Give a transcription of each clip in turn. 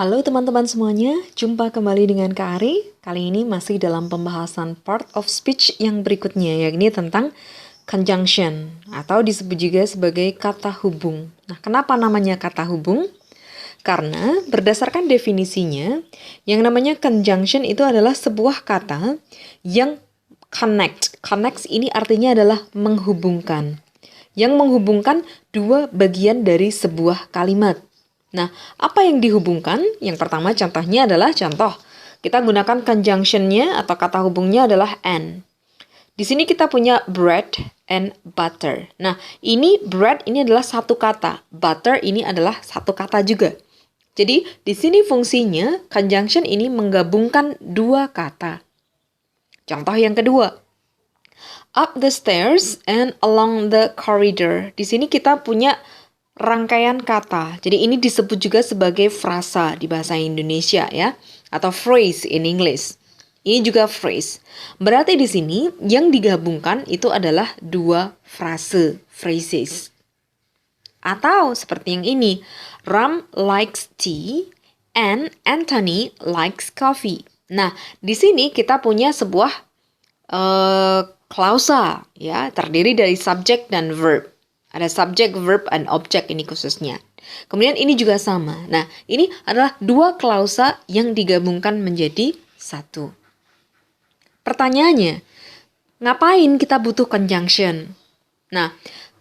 Halo teman-teman semuanya, jumpa kembali dengan Kak Ari. Kali ini masih dalam pembahasan part of speech yang berikutnya, yakni tentang conjunction, atau disebut juga sebagai kata hubung. Nah, kenapa namanya kata hubung? Karena berdasarkan definisinya, yang namanya conjunction itu adalah sebuah kata yang connect. Connect ini artinya adalah menghubungkan. Yang menghubungkan dua bagian dari sebuah kalimat. Nah, apa yang dihubungkan? Yang pertama contohnya adalah contoh. Kita gunakan conjunction-nya atau kata hubungnya adalah and. Di sini kita punya bread and butter. Nah, ini bread ini adalah satu kata. Butter ini adalah satu kata juga. Jadi, di sini fungsinya conjunction ini menggabungkan dua kata. Contoh yang kedua. Up the stairs and along the corridor. Di sini kita punya rangkaian kata. Jadi ini disebut juga sebagai frasa di bahasa Indonesia ya, atau phrase in English. Ini juga phrase. Berarti di sini yang digabungkan itu adalah dua frase, phrases. Atau seperti yang ini, Ram likes tea and Anthony likes coffee. Nah, di sini kita punya sebuah klausa ya, terdiri dari subjek dan verb. Ada subjek, verb, and object ini khususnya. Kemudian ini juga sama. Nah, ini adalah dua klausa yang digabungkan menjadi satu. Pertanyaannya, ngapain kita butuh conjunction? Nah,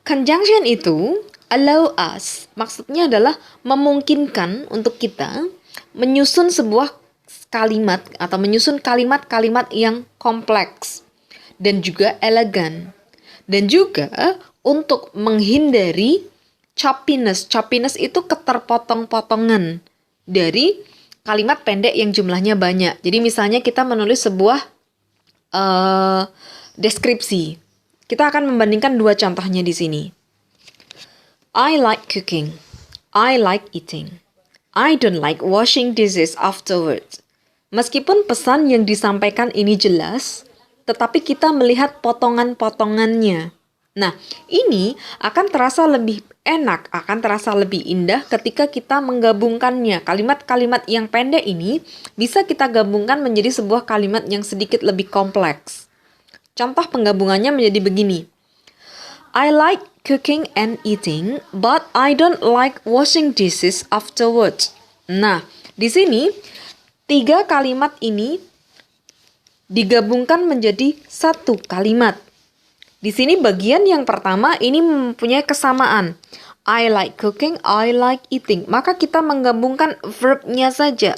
conjunction itu allow us, maksudnya adalah memungkinkan untuk kita menyusun sebuah kalimat atau menyusun kalimat-kalimat yang kompleks dan juga elegan. Dan juga untuk menghindari choppiness. Choppiness itu keterpotong-potongan dari kalimat pendek yang jumlahnya banyak. Jadi misalnya kita menulis sebuah deskripsi. Kita akan membandingkan dua contohnya di sini. I like cooking. I like eating. I don't like washing dishes afterwards. Meskipun pesan yang disampaikan ini jelas, tetapi kita melihat potongan-potongannya. Nah, ini akan terasa lebih enak, akan terasa lebih indah ketika kita menggabungkannya. Kalimat-kalimat yang pendek ini bisa kita gabungkan menjadi sebuah kalimat yang sedikit lebih kompleks. Contoh penggabungannya menjadi begini. I like cooking and eating, but I don't like washing dishes afterwards. Nah, di sini tiga kalimat ini digabungkan menjadi satu kalimat. Di sini bagian yang pertama ini mempunyai kesamaan. I like cooking, I like eating. Maka kita menggabungkan verbnya saja,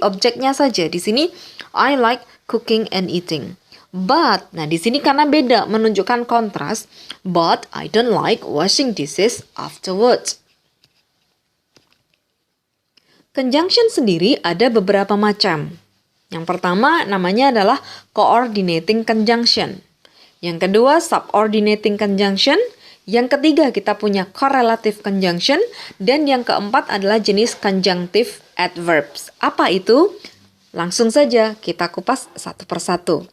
objeknya saja. Di sini I like cooking and eating. But, nah di sini karena beda menunjukkan kontras. But I don't like washing dishes afterwards. Conjunction sendiri ada beberapa macam. Yang pertama namanya adalah coordinating conjunction. Yang kedua subordinating conjunction. Yang ketiga kita punya correlative conjunction. Dan yang keempat adalah jenis conjunctive adverbs. Apa itu? Langsung saja kita kupas satu persatu.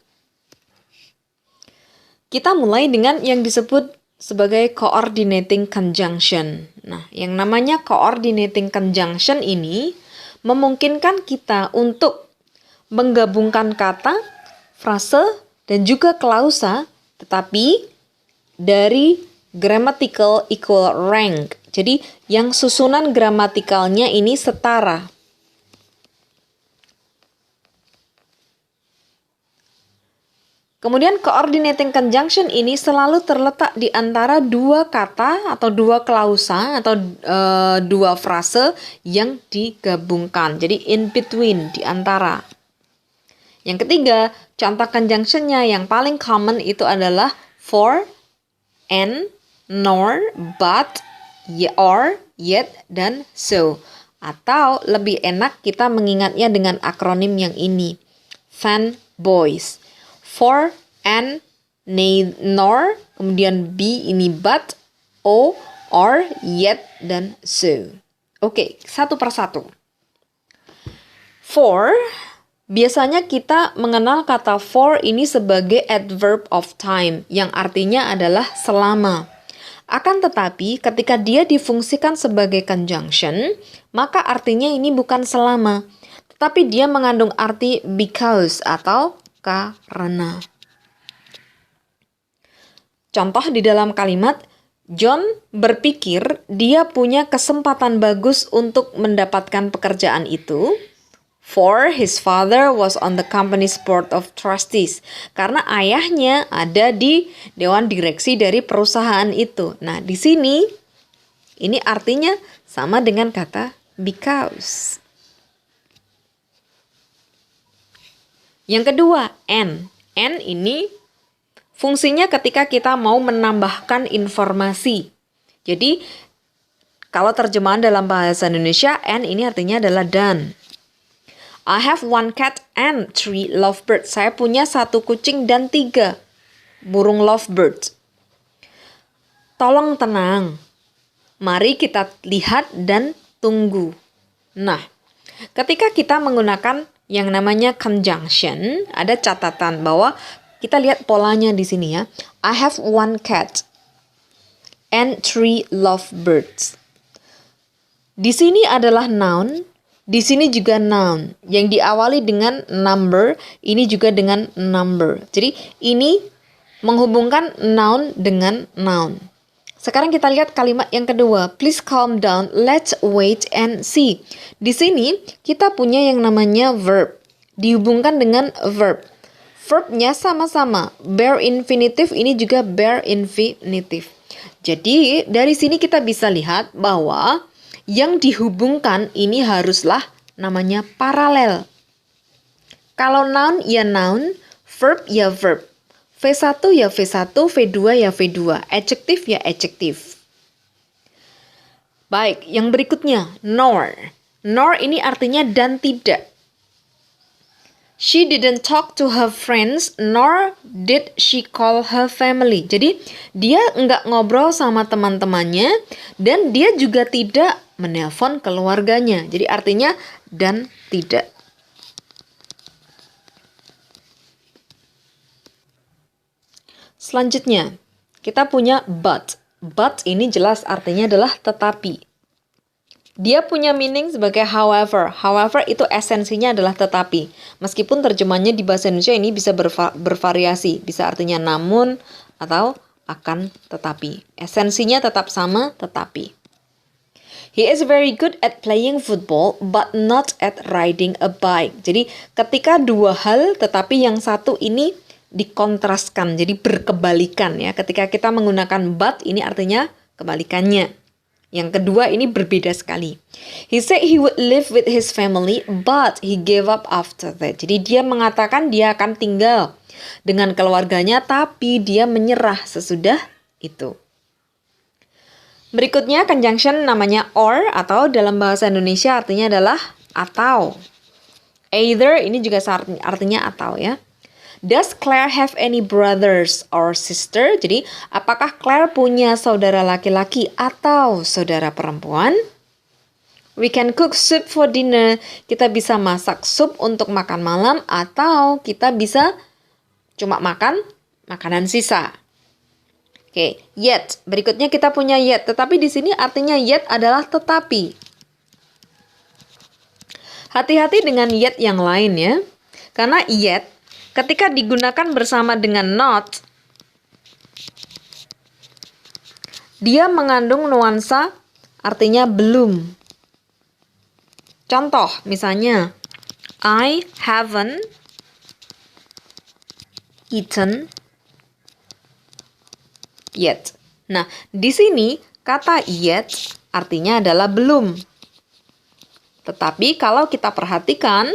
Kita mulai dengan yang disebut sebagai coordinating conjunction. Nah, yang namanya coordinating conjunction ini memungkinkan kita untuk menggabungkan kata, frase, dan juga klausa, tetapi dari grammatical equal rank. Jadi, yang susunan gramatikalnya ini setara. Kemudian coordinating conjunction ini selalu terletak di antara dua kata atau dua klausa atau dua frase yang digabungkan. Jadi in between, di antara. Yang ketiga, contoh conjunctionnya yang paling common itu adalah for, and, nor, but, or, yet, dan so. Atau lebih enak kita mengingatnya dengan akronim yang ini. Fanboys. For, and, nor, kemudian be ini but, o, or, yet, dan so. Oke, satu persatu. For, biasanya kita mengenal kata for ini sebagai adverb of time, yang artinya adalah selama. Akan tetapi ketika dia difungsikan sebagai conjunction, maka artinya ini bukan selama, tetapi dia mengandung arti because atau karena. Contoh di dalam kalimat, John berpikir dia punya kesempatan bagus untuk mendapatkan pekerjaan itu. For his father was on the company's board of trustees. Karena ayahnya ada di dewan direksi dari perusahaan itu. Nah, di sini ini artinya sama dengan kata because. Yang kedua, and. And ini fungsinya ketika kita mau menambahkan informasi. Jadi, kalau terjemahan dalam bahasa Indonesia, and ini artinya adalah dan. I have 1 cat and 3 lovebirds. Saya punya 1 kucing dan 3 burung lovebird. Tolong tenang. Mari kita lihat dan tunggu. Nah, ketika kita menggunakan yang namanya conjunction, ada catatan bahwa kita lihat polanya di sini ya. I have 1 cat and 3 lovebirds. Di sini adalah noun. Di sini juga noun yang diawali dengan number, ini juga dengan number. Jadi ini menghubungkan noun dengan noun. Sekarang kita lihat kalimat yang kedua. Please calm down, let's wait and see. Di sini kita punya yang namanya verb. Dihubungkan dengan verb. Verbnya sama-sama. Bare infinitive ini juga bare infinitive. Jadi dari sini kita bisa lihat bahwa yang dihubungkan ini haruslah namanya paralel. Kalau noun ya noun, verb ya verb. V1 ya V1, V2 ya V2, adjektif ya adjektif. Baik, yang berikutnya, nor. Nor ini artinya dan tidak. She didn't talk to her friends, nor did she call her family. Jadi, dia nggak ngobrol sama teman-temannya, dan dia juga tidak menelpon keluarganya. Jadi, artinya dan tidak. Selanjutnya, kita punya but. But ini jelas artinya adalah tetapi. Dia punya meaning sebagai however. However itu esensinya adalah tetapi. Meskipun terjemahnya di bahasa Indonesia ini bisa bervariasi. Bisa artinya namun atau akan tetapi. Esensinya tetap sama tetapi. He is very good at playing football but not at riding a bike. Jadi ketika dua hal tetapi yang satu ini dikontraskan. Jadi berkebalikan ya. Ketika kita menggunakan but ini artinya kebalikannya. Yang kedua ini berbeda sekali. He said he would live with his family, but he gave up after that. Jadi dia mengatakan dia akan tinggal dengan keluarganya, tapi dia menyerah sesudah itu. Berikutnya conjunction namanya or, atau dalam bahasa Indonesia artinya adalah atau. Either ini juga artinya atau ya. Does Claire have any brothers or sister? Jadi, apakah Claire punya saudara laki-laki atau saudara perempuan? We can cook soup for dinner. Kita bisa masak sup untuk makan malam atau kita bisa cuma makan makanan sisa. Oke, yet. Berikutnya kita punya yet, tetapi di sini artinya yet adalah tetapi. Hati-hati dengan yet yang lain ya. Karena yet ketika digunakan bersama dengan not, dia mengandung nuansa artinya belum. Contoh, misalnya, I haven't eaten yet. Nah, di sini kata yet artinya adalah belum. Tetapi kalau kita perhatikan,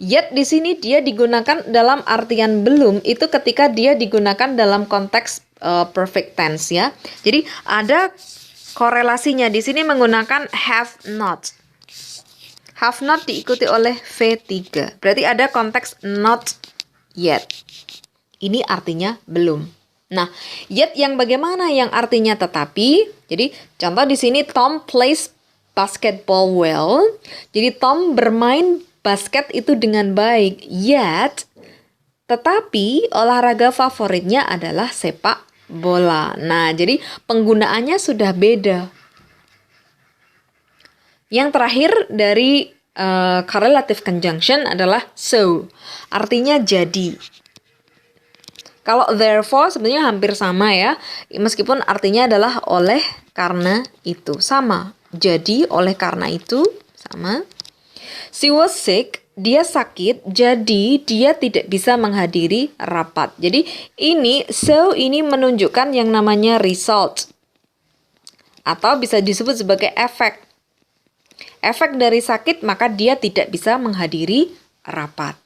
yet di sini dia digunakan dalam artian belum itu ketika dia digunakan dalam konteks perfect tense ya. Jadi ada korelasinya di sini menggunakan have not. Have not diikuti oleh V3. Berarti ada konteks not yet. Ini artinya belum. Nah, yet yang bagaimana yang artinya tetapi? Jadi contoh di sini Tom plays basketball well. Jadi Tom bermain basket itu dengan baik, yet tetapi olahraga favoritnya adalah sepak bola. Nah, jadi penggunaannya sudah beda. Yang terakhir dari correlative conjunction adalah so. Artinya jadi. Kalau therefore sebenarnya hampir sama ya. Meskipun artinya adalah oleh karena itu. Sama. Jadi oleh karena itu sama. She was sick. Dia sakit, jadi dia tidak bisa menghadiri rapat. Jadi ini menunjukkan yang namanya result. Atau bisa disebut sebagai efek. Efek dari sakit, maka dia tidak bisa menghadiri rapat.